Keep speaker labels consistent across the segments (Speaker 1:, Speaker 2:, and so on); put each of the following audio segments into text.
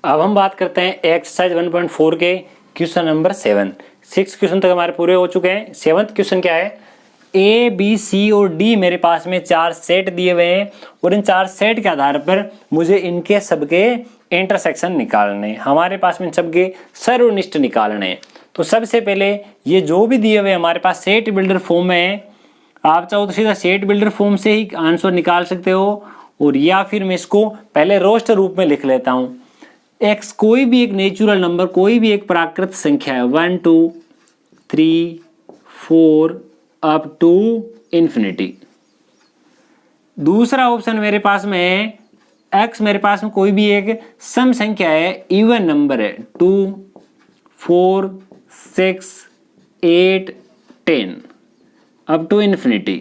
Speaker 1: अब हम बात करते हैं एक्सरसाइज 1.4 के क्वेश्चन नंबर 7। 6 क्वेश्चन तक हमारे पूरे हो चुके हैं। 7th क्वेश्चन क्या है, ए बी सी और डी मेरे पास में 4 सेट दिए हुए हैं और इन 4 सेट के आधार पर मुझे इनके सबके इंटरसेक्शन निकालने हैं। हमारे पास में सबके सर्वनिष्ठ निकालने हैं। तो सबसे पहले ये जो भी दिए हुए हमारे पास सेट बिल्डर फॉर्म में है, आप चाहो तो सीधा सेट बिल्डर फॉर्म से ही आंसर निकाल सकते हो, और या फिर मैं इसको पहले रोस्टर रूप में लिख लेता हूं। एक्स कोई भी एक नेचुरल नंबर, कोई भी एक प्राकृत संख्या है 1 2 3 4 अप टू इंफिनिटी। दूसरा ऑप्शन मेरे पास में है एक्स मेरे पास में कोई भी एक सम संख्या है, इवन नंबर है 2 4 6 8 10 अप टू इंफिनिटी।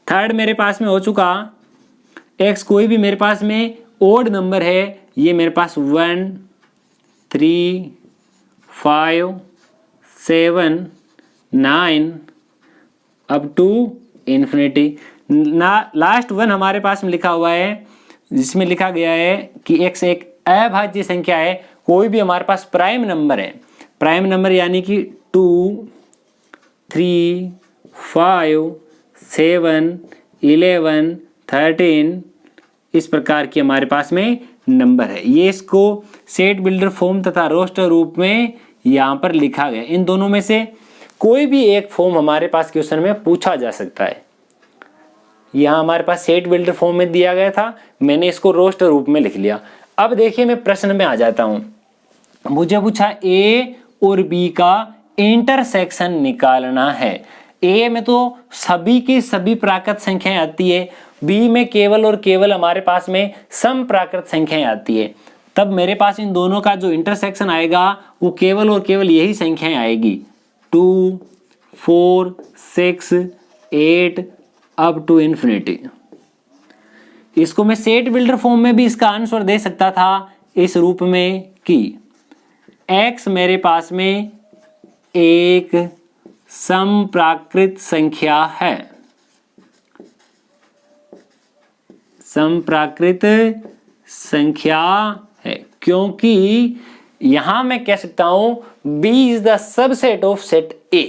Speaker 1: थर्ड मेरे पास में हो चुका एक्स कोई भी मेरे पास में ओड नंबर है, ये मेरे पास 1 3 5 7 9 up to infinity. Last one हमारे पास में लिखा हुआ है जिसमें लिखा गया है कि एक्स एक अभाज्य संख्या है, कोई भी हमारे पास प्राइम नंबर है। प्राइम नंबर यानी कि 2 3 5 7 11 13 इस प्रकार की हमारे पास में नंबर है। ये इसको सेट बिल्डर फॉर्म तथा रोस्टर रूप में यहाँ पर लिखा गया। इन दोनों में से कोई भी एक फॉर्म हमारे पास क्वेश्चन में पूछा जा सकता है। यहाँ हमारे पास सेट बिल्डर फॉर्म में दिया गया था, मैंने इसको रोस्टर रूप में लिख लिया। अब देखिए मैं प्रश्न में आ जाता हूँ। मुझे पूछा ए और बी का इंटरसेक्शन निकालना है। ए में तो सभी की सभी प्राकृत संख्याएं आती है, बी में केवल और केवल हमारे पास में सम प्राकृत संख्याएं आती है। तब मेरे पास इन दोनों का जो इंटरसेक्शन आएगा वो केवल और केवल यही संख्याएं आएगी 2 4 6 8 अप टू इंफिनिटी। इसको मैं सेट बिल्डर फॉर्म में भी इसका आंसर दे सकता था इस रूप में कि x मेरे पास में एक सम प्राकृत संख्या है, सम प्राकृत संख्या है, क्योंकि यहां मैं कह सकता हूं B is the subset of set A।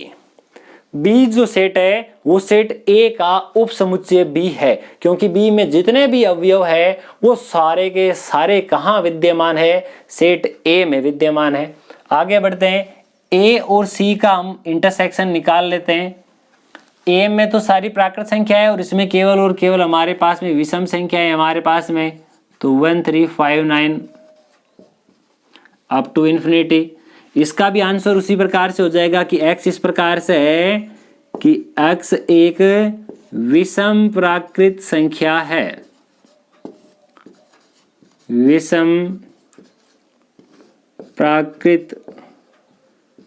Speaker 1: B जो सेट है वो सेट A का उप समुच्चय B है, क्योंकि B में जितने भी अवयव है वो सारे के सारे कहां विद्यमान है, सेट A में विद्यमान है। आगे बढ़ते हैं, A और C का हम इंटरसेक्शन निकाल लेते हैं। A में तो सारी प्राकृत संख्या है और इसमें केवल और केवल हमारे पास में विषम संख्या है हमारे पास में, तो 1 3 5 9 अप टू इंफिनिटी। इसका भी आंसर उसी प्रकार से हो जाएगा कि x इस प्रकार से है कि x एक विषम प्राकृत संख्या है, विषम प्राकृत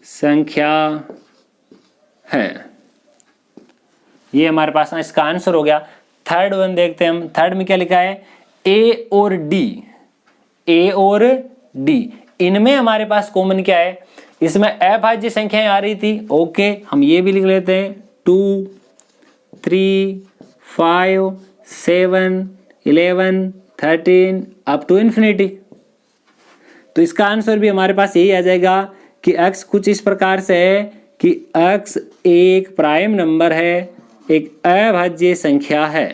Speaker 1: संख्या है। ये हमारे पास ना इसका आंसर हो गया। थर्ड वन देखते हैं हम। थर्ड में क्या लिखा है, ए और डी। ए और डी इनमें हमारे पास कॉमन क्या है, इसमें अभाज्य संख्याएं आ रही थी। ओके, हम ये भी लिख लेते हैं 2 3 5 7 11 13 अप टू इंफिनिटी। तो इसका आंसर भी हमारे पास यही आ जाएगा कि x कुछ इस प्रकार से है कि x एक प्राइम नंबर है, एक अभाज्य संख्या है।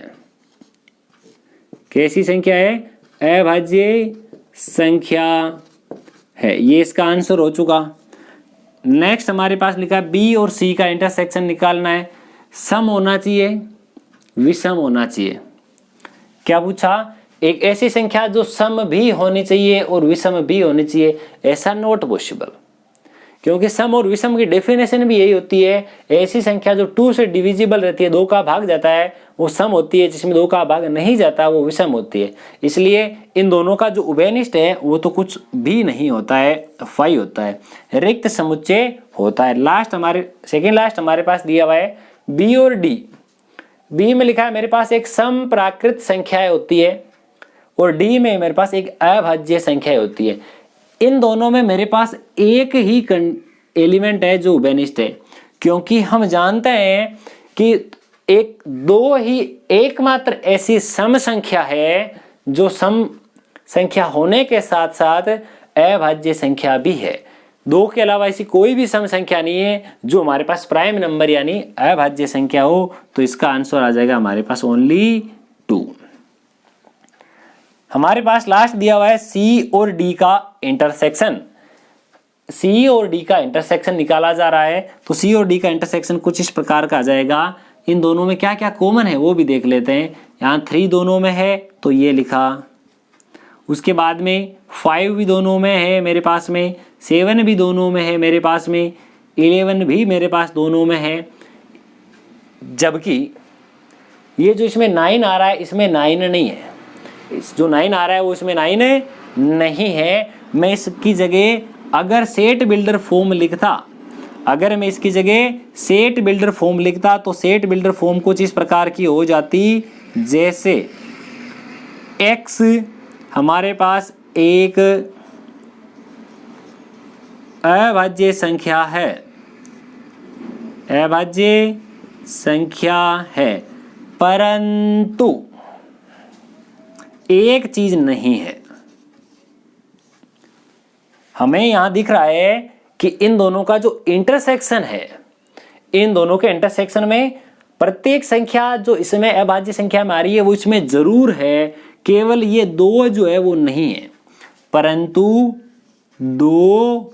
Speaker 1: कैसी संख्या है, अभाज्य संख्या है। ये इसका आंसर हो चुका। नेक्स्ट हमारे पास लिखा है B और C का इंटरसेक्शन निकालना है। सम होना चाहिए, विषम होना चाहिए। क्या पूछा, एक ऐसी संख्या जो सम भी होनी चाहिए और विषम भी होनी चाहिए। ऐसा नॉट पॉसिबल, क्योंकि सम और विषम की डेफिनेशन भी यही होती है। ऐसी संख्या जो 2 से डिविजिबल रहती है, 2 का भाग जाता है, वो सम होती है। जिसमें 2 का भाग नहीं जाता वो विषम होती है। इसलिए इन दोनों का जो उभयनिष्ठ है वो तो कुछ भी नहीं होता है, फाई होता है, रिक्त समुच्चय होता है। लास्ट हमारे सेकेंड लास्ट हमारे पास दिया हुआ है बी और डी। बी में लिखा है मेरे पास एक सम प्राकृत संख्या होती है और डी में मेरे पास एक अभाज्य संख्या होती है। इन दोनों में मेरे पास एक ही एलिमेंट है जो उभयनिष्ठ है, क्योंकि हम जानते हैं कि एकमात्र ऐसी सम संख्या है जो सम संख्या होने के साथ साथ अभाज्य संख्या भी है। 2 के अलावा ऐसी कोई भी सम संख्या नहीं है जो हमारे पास प्राइम नंबर यानी अभाज्य संख्या हो, तो इसका आंसर आ जाएगा हमारे पास ओनली 2। हमारे पास लास्ट दिया हुआ है सी और डी का इंटरसेक्शन। सी और डी का इंटरसेक्शन निकाला जा रहा है, तो सी और डी का इंटरसेक्शन कुछ इस प्रकार का आ जाएगा। इन दोनों में क्या क्या कॉमन है वो भी देख लेते हैं। यहाँ 3 दोनों में है तो ये लिखा, उसके बाद में 5 भी दोनों में है मेरे पास में, 7 भी दोनों में है मेरे पास में, 11 भी मेरे पास दोनों में है। जबकि ये जो इसमें 9 आ रहा है इसमें 9 नहीं है, जो 9 आ रहा है वो इसमें 9 नहीं है। मैं इसकी जगह अगर सेट बिल्डर फॉर्म लिखता, अगर मैं इसकी जगह सेट बिल्डर फॉर्म लिखता तो सेट बिल्डर फॉर्म कुछ इस प्रकार की हो जाती, जैसे x हमारे पास एक अभाज्य संख्या है, अभाज्य संख्या है, परंतु एक चीज नहीं है। हमें यहां दिख रहा है कि इन दोनों का जो इंटरसेक्शन है, इन दोनों के इंटरसेक्शन में प्रत्येक संख्या जो इसमें अभाज्य संख्या में आ रही है वो इसमें जरूर है, केवल ये 2 जो है वो नहीं है, परंतु 2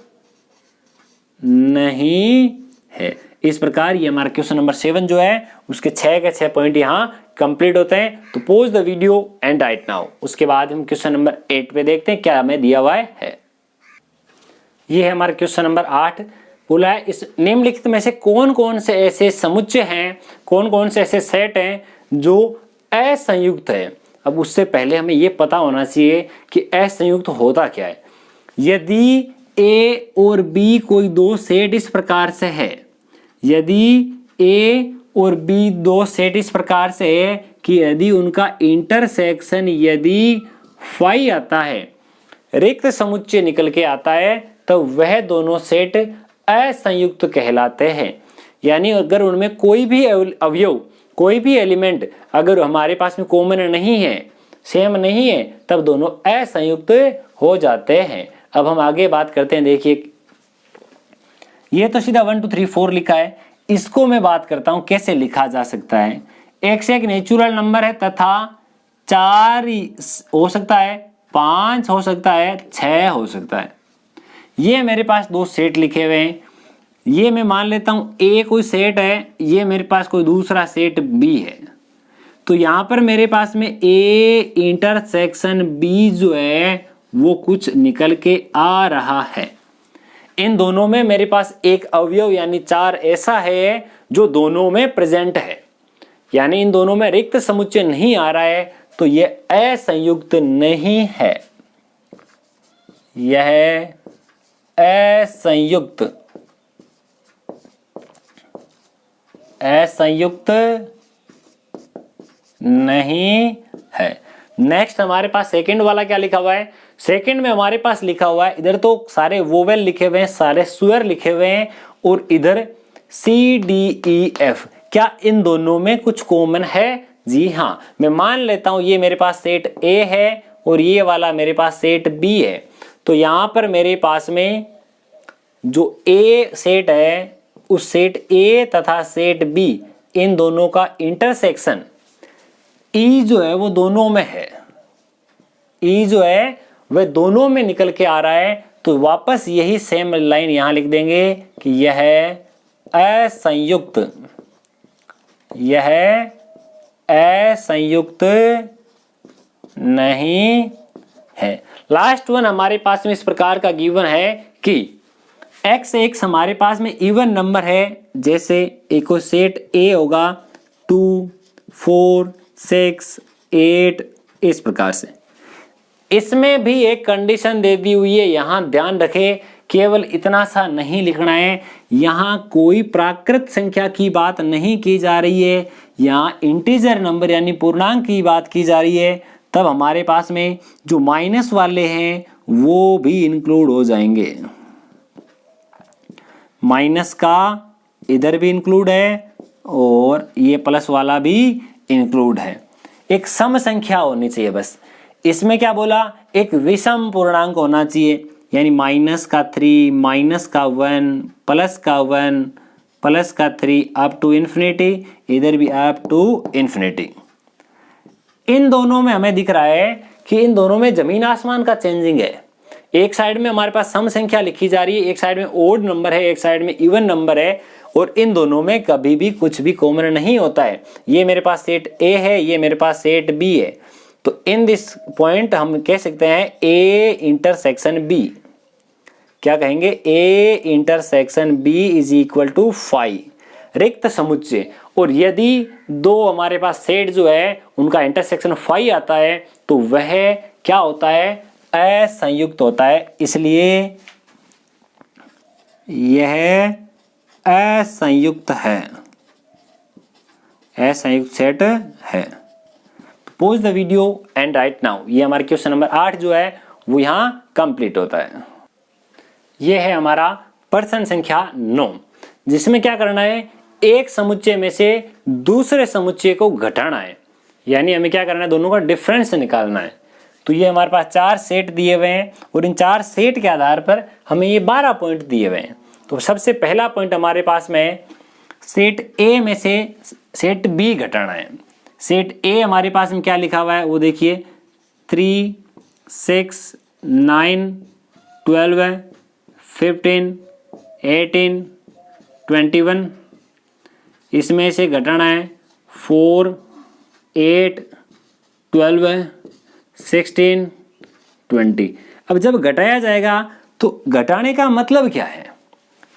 Speaker 1: नहीं है। इस प्रकार ये हमारा क्वेश्चन नंबर 7 जो है उसके 6 के 6 पॉइंट यहाँ कंप्लीट होते हैं। तो pause the video and right now. उसके बाद हम क्वेश्चन नंबर 8 पे देखते हैं क्या हमें दिया हुआ है। ये है हमारा क्वेश्चन नंबर 8। बोला है इस निम्नलिखित में से कौन कौन से ऐसे समुच्चय हैं, कौन कौन से ऐसे सेट हैं जो असंयुक्त है। अब उससे पहले हमें ये पता होना चाहिए कि असंयुक्त होता क्या है। यदि ए और बी कोई 2 सेट इस प्रकार से है, यदि ए और बी 2 सेट इस प्रकार से है कि यदि उनका इंटरसेक्शन यदि फाई आता है, रिक्त समुच्चय निकल के आता है, तो वह दोनों सेट असंयुक्त कहलाते हैं। यानी अगर उनमें कोई भी अवयव, कोई भी एलिमेंट अगर हमारे पास में कॉमन नहीं है, सेम नहीं है, तब दोनों असंयुक्त हो जाते हैं। अब हम आगे बात करते हैं। देखिए ये तो सीधा 1 2 3 4 लिखा है, इसको मैं बात करता हूं कैसे लिखा जा सकता है। x एक नेचुरल नंबर है तथा 4 हो सकता है, 5 हो सकता है, 6 हो सकता है। ये मेरे पास 2 सेट लिखे हुए हैं। ये मैं मान लेता हूं A कोई सेट है, ये मेरे पास कोई दूसरा सेट B है। तो यहां पर मेरे पास में A इंटरसेक्शन B जो है वो कुछ निकल के आ रहा है। इन दोनों में मेरे पास एक अवयव यानी 4 ऐसा है जो दोनों में प्रेजेंट है, यानी इन दोनों में रिक्त समुच्चय नहीं आ रहा है, तो यह असंयुक्त नहीं है, यह असंयुक्त नहीं है। नेक्स्ट हमारे पास सेकंड वाला क्या लिखा हुआ है। सेकंड में हमारे पास लिखा हुआ है, इधर तो सारे वोवेल लिखे हुए हैं, सारे स्वर लिखे हुए हैं, और इधर CDEF। क्या इन दोनों में कुछ कॉमन है? जी हाँ, मैं मान लेता हूं ये मेरे पास सेट A है और ये वाला मेरे पास सेट B है। तो यहां पर मेरे पास में जो A सेट है उस सेट A तथा सेट B इन दोनों का इंटरसेक्शन E जो है वो दोनों में है, E जो है वह दोनों में निकल के आ रहा है। तो वापस यही सेम लाइन यहां लिख देंगे कि यह असंयुक्त, यह असंयुक्त नहीं है। लास्ट वन हमारे पास में इस प्रकार का गिवन है कि x एक हमारे पास में इवन नंबर है, जैसे एक सेट A होगा 2 4 6 8 इस प्रकार से। इसमें भी एक कंडीशन दे दी हुई है, यहां ध्यान रखें, केवल इतना सा नहीं लिखना है, यहां कोई प्राकृत संख्या की बात नहीं की जा रही है, यहां इंटीजर नंबर यानी पूर्णांक की बात की जा रही है। तब हमारे पास में जो माइनस वाले हैं वो भी इंक्लूड हो जाएंगे, माइनस का इधर भी इंक्लूड है और ये प्लस वाला भी इंक्लूड है। एक सम संख्या होनी चाहिए, बस इसमें क्या बोला, एक विषम पूर्णांक होना चाहिए, यानी -3, -1, +1, +3 अप टू इन्फिनिटी, इधर भी अप टू इन्फिनिटी। इन दोनों में हमें दिख रहा है कि इन दोनों में जमीन आसमान का चेंजिंग है। एक साइड में हमारे पास सम संख्या लिखी जा रही है, एक साइड में ओड नंबर है, एक साइड में इवन नंबर है, और इन दोनों में कभी भी कुछ भी कॉमन नहीं होता है। ये मेरे पास सेट ए है, ये मेरे पास सेट बी है, तो इन दिस पॉइंट हम कह सकते हैं ए इंटरसेक्शन बी। क्या कहेंगे, A intersection B is equal to phi, रिक्त समुच्चय। और यदि दो हमारे पास सेट जो है उनका इंटरसेक्शन फाई आता है तो वह क्या होता है, असंयुक्त होता है, इसलिए यह असंयुक्त है, असंयुक्त सेट है। Pause the video and right now. ये हमारे क्वेश्चन नंबर 8 जो है वो यहाँ कंप्लीट होता है। ये है हमारा प्रश्न संख्या 9, जिसमें क्या करना है, एक समुच्चय में से दूसरे समुच्चय को घटाना है, यानी हमें क्या करना है, दोनों का डिफरेंस निकालना है। तो ये हमारे पास 4 सेट दिए हुए हैं और इन 4 सेट के आधार पर हमें ये 12 पॉइंट दिए हुए हैं। तो सबसे पहला पॉइंट हमारे पास में सेट ए में से सेट बी घटाना है। सेट ए हमारे पास में क्या लिखा हुआ है वो देखिए, 3, 6, 9, 12, 15, 18, 21, इसमें से घटाना है 4, 8, 12, 16, 20। अब जब घटाया जाएगा तो घटाने का मतलब क्या है,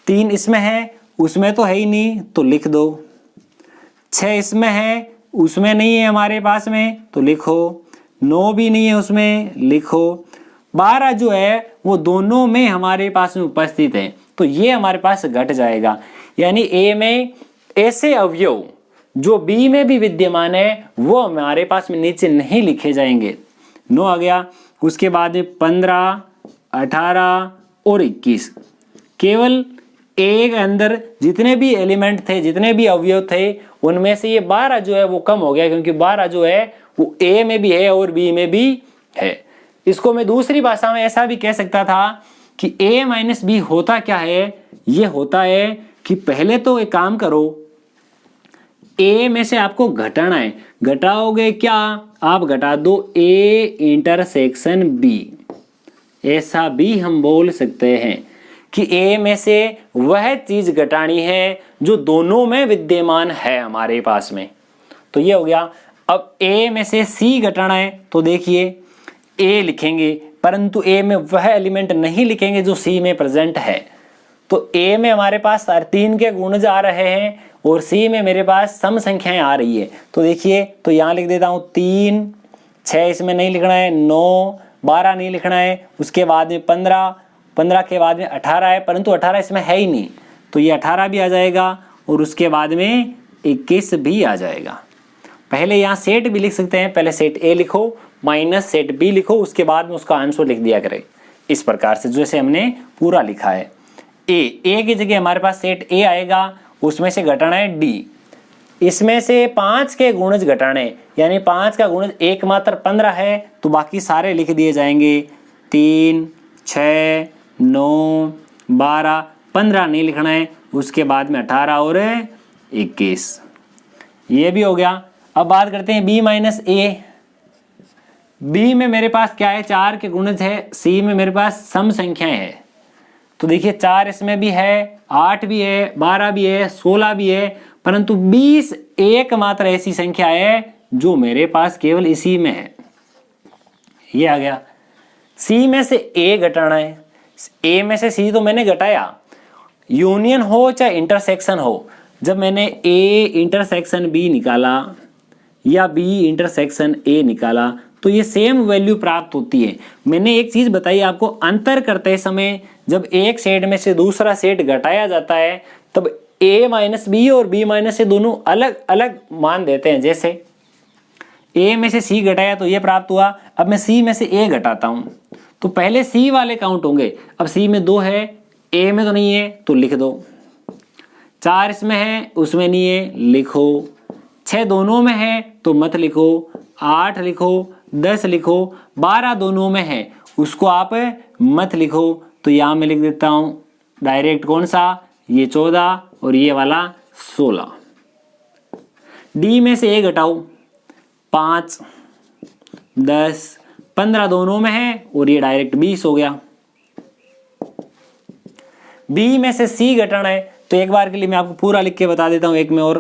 Speaker 1: 3 इसमें है, उसमें तो है ही नहीं तो लिख दो, 6 इसमें है, उसमें नहीं है हमारे पास में तो लिखो, 9 भी नहीं है उसमें लिखो, 12 जो है वो दोनों में हमारे पास में उपस्थित है, तो ये हमारे पास घट जाएगा। यानी ए में ऐसे अवयव जो बी में भी विद्यमान है वो हमारे पास में नीचे नहीं लिखे जाएंगे। 9 आ गया, उसके बाद 15, 18 और 21, केवल ए के अंदर जितने भी एलिमेंट थे, जितने भी अवयव थे, उनमें से ये 12 जो है वो कम हो गया, क्योंकि 12 जो है वो ए में भी है और बी में भी है। इसको मैं दूसरी भाषा में ऐसा भी कह सकता था कि a माइनस बी होता क्या है, ये होता है कि पहले तो एक काम करो, a में से आपको घटाना है, घटाओगे क्या, आप घटा दो a इंटरसेक्शन b, ऐसा भी हम बोल सकते हैं कि a में से वह चीज घटानी है जो दोनों में विद्यमान है हमारे पास में। तो ये हो गया। अब a में से c घटाना है तो देखिए a लिखेंगे, परंतु a में वह एलिमेंट नहीं लिखेंगे जो c में प्रेजेंट है। तो a में हमारे पास 3 के गुणज आ रहे हैं और c में मेरे पास सम संख्याएं आ रही है। तो देखिए, तो यहाँ लिख देता हूँ 3, 6 इसमें नहीं लिखना है, 9, 12 नहीं लिखना है, उसके बाद में 15, 15 के बाद में 18 है, परंतु 18 इसमें है ही नहीं, तो ये 18 भी आ जाएगा और उसके बाद में 21 भी आ जाएगा। पहले यहाँ सेट भी लिख सकते हैं, पहले सेट ए लिखो माइनस सेट बी लिखो, उसके बाद में उसका आंसर लिख दिया करें इस प्रकार से जैसे हमने पूरा लिखा है। ए की जगह हमारे पास सेट ए आएगा, उसमें से घटाना है डी, इसमें से 5 के गुणज घटाने, यानी 5 का गुणज एक मात्र 15 है, तो बाकी सारे लिख दिए जाएंगे, 3, 6, 9, 12, 15 नहीं लिखना है, उसके बाद में 18 और 21, ये भी हो गया। अब बात करते हैं बी माइनस ए। बी में मेरे पास क्या है, 4 के गुणज है, सी में मेरे पास सम संख्याएं है, तो देखिए 4 इसमें भी है, 8 भी है, 12 भी है, 16 भी है, परंतु 20 एकमात्र ऐसी संख्या है जो मेरे पास केवल इसी में है, ये आ गया। सी में से ए घटाना है, ए में से सी तो मैंने घटाया, यूनियन हो चाहे इंटरसेक्शन हो, जब मैंने ए इंटरसेक्शन बी निकाला या बी इंटरसेक्शन ए निकाला तो ये सेम वैल्यू प्राप्त होती है। मैंने एक चीज बताई आपको, अंतर करते समय जब एक सेट में से दूसरा सेट घटाया जाता है तब a माइनस बी और b माइनस से दोनों अलग अलग मान देते हैं। जैसे a में से c घटाया तो ये प्राप्त हुआ, अब मैं c में से a घटाता हूं तो पहले c वाले काउंट होंगे, अब c में 2 है, a में तो नहीं है तो लिख दो, 4 इसमें है उसमें नहीं है लिखो, 6 दोनों में है तो मत लिखो, 8 लिखो, 10 लिखो, 12 दोनों में है उसको आप मत लिखो, तो यहां मैं लिख देता हूं डायरेक्ट कौन सा, ये 14 और ये वाला 16। डी में से ए घटाओ, 5, 10, 15 दोनों में है और ये डायरेक्ट 20 हो गया। बी में से सी घटाना है, तो एक बार के लिए मैं आपको पूरा लिख के बता देता हूं एक में और।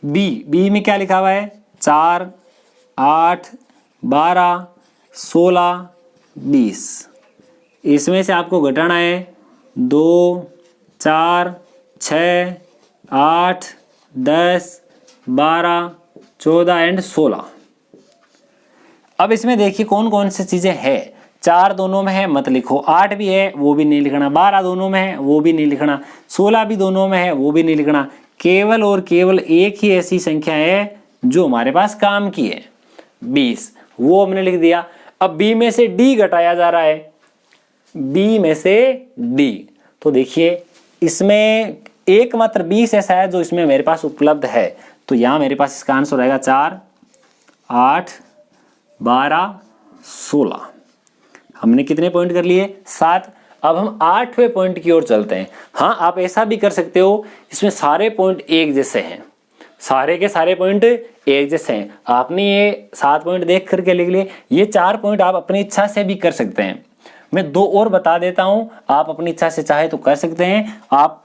Speaker 1: बी में क्या लिखा हुआ है, 4, 8, 12, 16, 20। इसमें से आपको घटाना है 2, 4, 6, 8, 10, 12, 14 एंड 16। अब इसमें देखिए कौन कौन सी चीजें है। 4 दोनों में है मत लिखो, 8 भी है वो भी नहीं लिखना, 12 दोनों में है वो भी नहीं लिखना, 16 भी दोनों में है वो भी नहीं लिखना। केवल और केवल एक ही ऐसी संख्या है जो हमारे पास काम की है, 20, वो हमने लिख दिया। अब बी में से डी घटाया जा रहा है, बी में से डी, तो देखिए इसमें एकमात्र 20 ऐसा है जो इसमें मेरे पास उपलब्ध है, तो यहां मेरे पास इसका आंसर आएगा 4, 8, 12, 16। हमने कितने पॉइंट कर लिए, 7। अब हम 8वें पॉइंट की ओर चलते हैं। हाँ, आप ऐसा भी कर सकते हो, इसमें सारे पॉइंट एक जैसे हैं, सारे के सारे पॉइंट एक जैसे हैं। आपने ये 7 पॉइंट देख करके लिख लिए, ये 4 पॉइंट आप अपनी इच्छा से भी कर सकते हैं। मैं 2 और बता देता हूं, आप अपनी इच्छा से चाहे तो कर सकते हैं। आप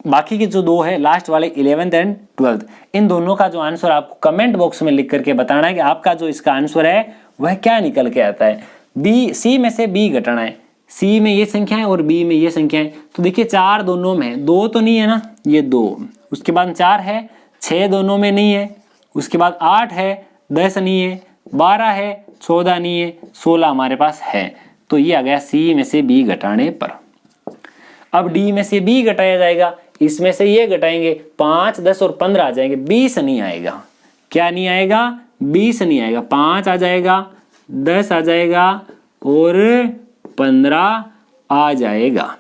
Speaker 1: बाकी के जो 2 है लास्ट वाले 11th एंड 12th, इन दोनों का जो आंसर आपको कमेंट बॉक्स में लिख करके बताना है कि आपका जो इसका आंसर है वह क्या निकल के आता है। बी, सी में से बी घटाना है, सी में ये संख्या है और बी में ये संख्या है। तो देखिए 4 दोनों में है, 2 तो नहीं है ना, ये 2, उसके बाद 4 है, 6 दोनों में नहीं है, उसके बाद 8 है, 10 नहीं है, 12 है, 14 नहीं है, 16 हमारे पास है। तो ये आ गया सी में से बी घटाने पर। अब डी में से बी घटाया जाएगा, इसमें से ये घटाएंगे, 5, 10 और 15 आ जाएंगे, 20 नहीं आएगा। क्या नहीं आएगा, 20 नहीं आएगा। 5 आ जाएगा, 10 आ जाएगा और 15 आ जाएगा।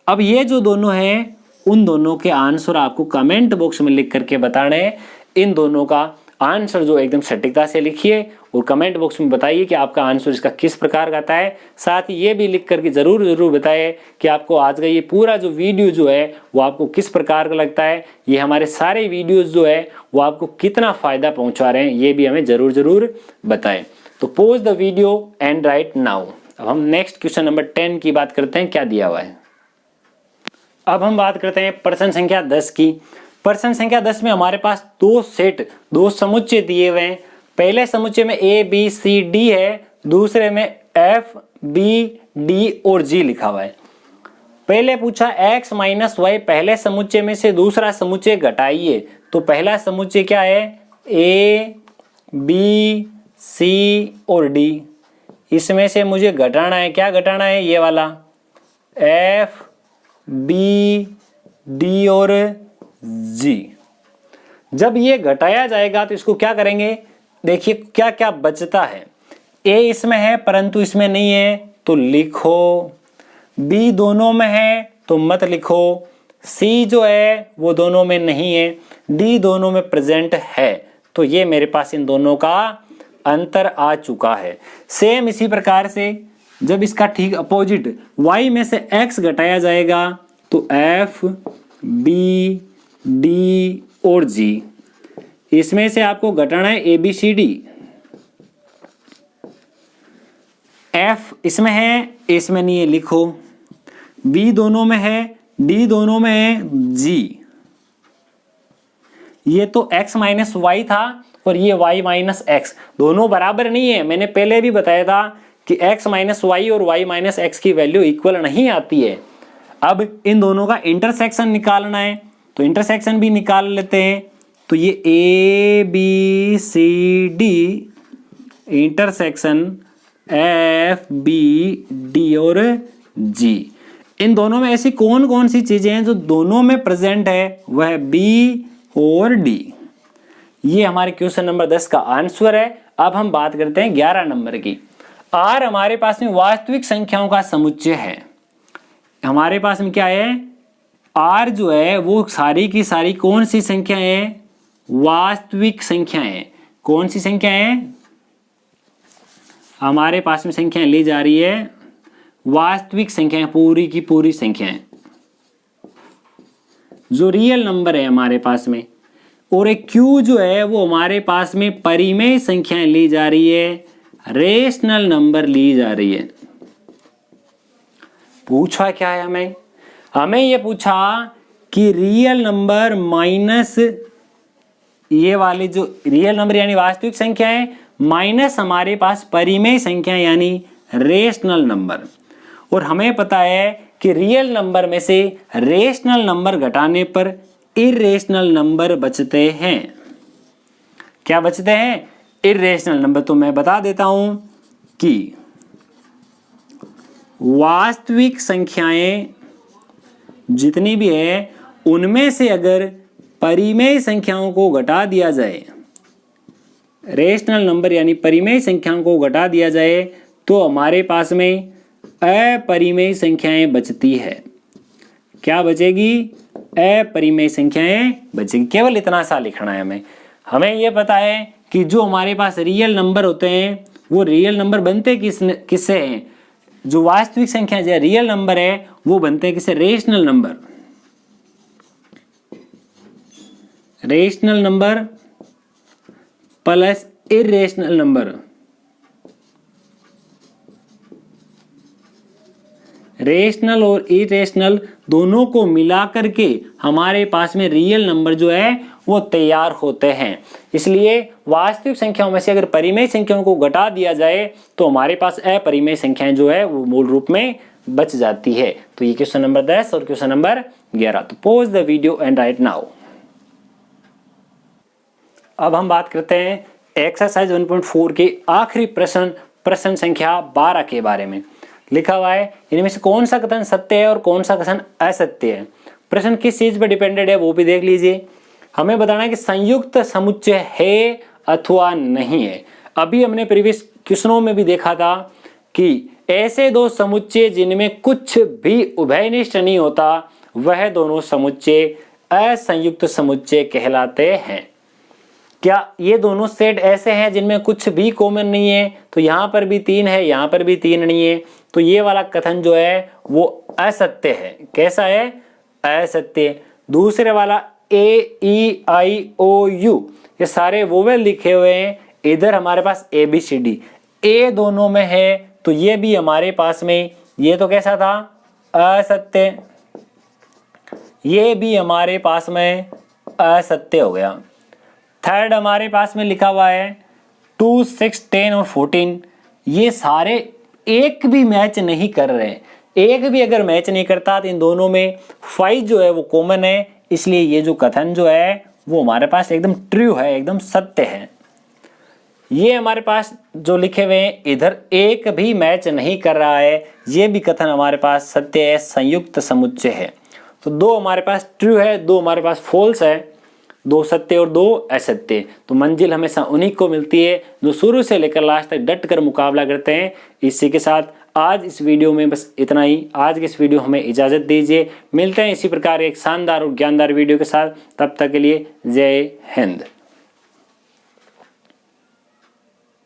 Speaker 1: अब ये जो दोनों हैं उन दोनों के आंसर आपको कमेंट बॉक्स में लिख करके बताने हैं। इन दोनों का आंसर जो एकदम सटीकता से लिखिए और कमेंट बॉक्स में बताइए कि आपका आंसर इसका किस प्रकार का आता है। साथ ही ये भी लिख करके जरूर बताइए कि आपको आज का ये पूरा जो वीडियो जो है वो आपको किस प्रकार का लगता है। ये हमारे सारे वीडियोस जो है वो आपको कितना फायदा पहुंचा रहे हैं, ये भी हमें जरूर बताएं। तो pause the video and right now. अब हम नेक्स्ट क्वेश्चन नंबर 10 की बात करते हैं, क्या दिया हुआ है। अब हम बात करते हैं प्रश्न संख्या 10 की। प्रश्न संख्या 10 में हमारे पास 2 समुच्चय दिए हुए हैं। पहले समुच्चय में ए बी सी डी है, दूसरे में एफ बी डी और जी लिखा हुआ है। पहले पूछा x माइनस वाई, पहले समुच्चय में से दूसरा समुच्चय घटाइए। तो पहला समुच्चय क्या है, ए बी सी और डी। इसमें से मुझे घटाना है, क्या घटाना है, ये वाला एफ बी डी और जी। जब ये घटाया जाएगा तो इसको क्या करेंगे, देखिए क्या क्या बचता है। ए इसमें है परंतु इसमें नहीं है तो लिखो, बी दोनों में है तो मत लिखो, सी जो है वो दोनों में नहीं है, डी दोनों में प्रेजेंट है। तो ये मेरे पास इन दोनों का अंतर आ चुका है। सेम इसी प्रकार से जब इसका ठीक अपोजिट y में से x घटाया जाएगा तो f b d और g, इसमें से आपको घटाना है a b c d। f इसमें है, इसमें नहीं है, लिखो। b दोनों में है, d दोनों में है, g। ये तो x माइनस वाई था और ये y माइनस एक्स, दोनों बराबर नहीं है। मैंने पहले भी बताया था कि x माइनस वाई और y माइनस एक्स की वैल्यू इक्वल नहीं आती है। अब इन दोनों का इंटरसेक्शन निकालना है तो इंटरसेक्शन भी निकाल लेते हैं। तो ये A B C D intersection F B D और जी, इन दोनों में ऐसी कौन कौन सी चीजें हैं जो दोनों में प्रेजेंट है, वह बी और डी। ये हमारे क्वेश्चन नंबर 10 का आंसर है। अब हम बात करते हैं 11 नंबर की। आर हमारे पास में वास्तविक संख्याओं का समुच्चय है। हमारे पास में क्या है, आर जो है वो सारी की सारी कौन सी संख्या है, वास्तविक संख्या है। कौन सी संख्या है, हमारे पास में संख्याएं ली जा रही है वास्तविक संख्याएं, पूरी की पूरी संख्याएं जो रियल नंबर है हमारे पास में, और एक Q जो है वो हमारे पास में परिमेय संख्याएं ली जा रही है, रेशनल नंबर ली जा रही है। पूछा क्या है हमें ये पूछा कि रियल नंबर माइनस ये वाले जो रियल नंबर यानी वास्तविक संख्या है माइनस हमारे पास परिमेय संख्या यानी रेशनल नंबर। और हमें पता है कि रियल नंबर में से रेशनल नंबर घटाने पर इरेशनल नंबर बचते हैं। क्या बचते हैं? Irrational number. तो मैं बता देता हूं कि वास्तविक संख्याएं जितनी भी है उनमें से अगर परिमेय संख्याओं को घटा दिया जाए, रेशनल नंबर यानी परिमेय संख्याओं को घटा दिया जाए, तो हमारे पास में अपरिमेय संख्याएं बचती है। क्या बचेगी? अपरिमेय संख्याएं बचेगी। केवल इतना सा लिखना है हमें यह पता है कि जो हमारे पास रियल नंबर होते हैं वो रियल नंबर बनते किससे हैं? जो वास्तविक संख्या जो रियल नंबर है वो बनते हैं किससे? Rational number. Rational number plus irrational number. Rational और इरेशनल दोनों को मिलाकर के हमारे पास में रियल नंबर जो है वो तैयार होते हैं। इसलिए वास्तविक संख्याओं में से अगर परिमेय संख्याओं को घटा दिया जाए तो हमारे पास अपरिमेय संख्याएं जो है वो मूल रूप में बच जाती है। तो ये क्वेश्चन नंबर 10 और क्वेश्चन नंबर 11। तो pause the video and right now. अब हम बात करते हैं एक्सरसाइज 1.4 के आखिरी प्रश्न संख्या 12 के बारे में। लिखा हुआ है इनमें से कौन सा कथन सत्य है और कौन सा कथन असत्य है। प्रश्न किस चीज पर डिपेंडेड है वो भी देख लीजिए। हमें बताना है कि संयुक्त समुच्चय है अथवा नहीं है। अभी हमने प्रीवियस क्वेश्चनों में भी देखा था कि ऐसे दो समुच्चय जिनमें कुछ भी उभयनिष्ठ नहीं होता वह दोनों समुच्चय असंयुक्त समुच्चय कहलाते हैं। क्या ये दोनों सेट ऐसे हैं जिनमें कुछ भी कॉमन नहीं है? तो यहाँ पर भी 3 है, यहाँ पर भी 3 नहीं है, तो ये वाला कथन जो है वो असत्य है। कैसा है? असत्य। दूसरे वाला AEIOU ये सारे वोवेल लिखे हुए हैं, इधर हमारे पास ABCD ए दोनों में है, तो ये भी हमारे पास में ये तो कैसा था? असत्य। ये भी हमारे पास में असत्य हो गया। थर्ड हमारे पास में लिखा हुआ है 2, 6, 10 और 14 ये सारे एक भी मैच नहीं कर रहे। एक भी अगर मैच नहीं करता तो इन दोनों में 5 जो है वो कॉमन है, इसलिए ये जो कथन जो है वो हमारे पास एकदम ट्रू है, एकदम सत्य है। ये हमारे पास जो लिखे हुए हैं इधर एक भी मैच नहीं कर रहा है, ये भी कथन हमारे पास सत्य है, संयुक्त समुच्चय है। तो 2 हमारे पास ट्रू है, 2 हमारे पास फॉल्स है, 2 सत्य और 2 असत्य। तो मंजिल हमेशा उन्हीं को मिलती है जो शुरू से लेकर लास्ट तक डट कर मुकाबला करते हैं। इसी के साथ आज इस वीडियो में बस इतना ही। आज की इस वीडियो हमें इजाज़त दीजिए। मिलते हैं इसी प्रकार एक शानदार और ज्ञानदार वीडियो के साथ। तब तक के लिए जय हिंद।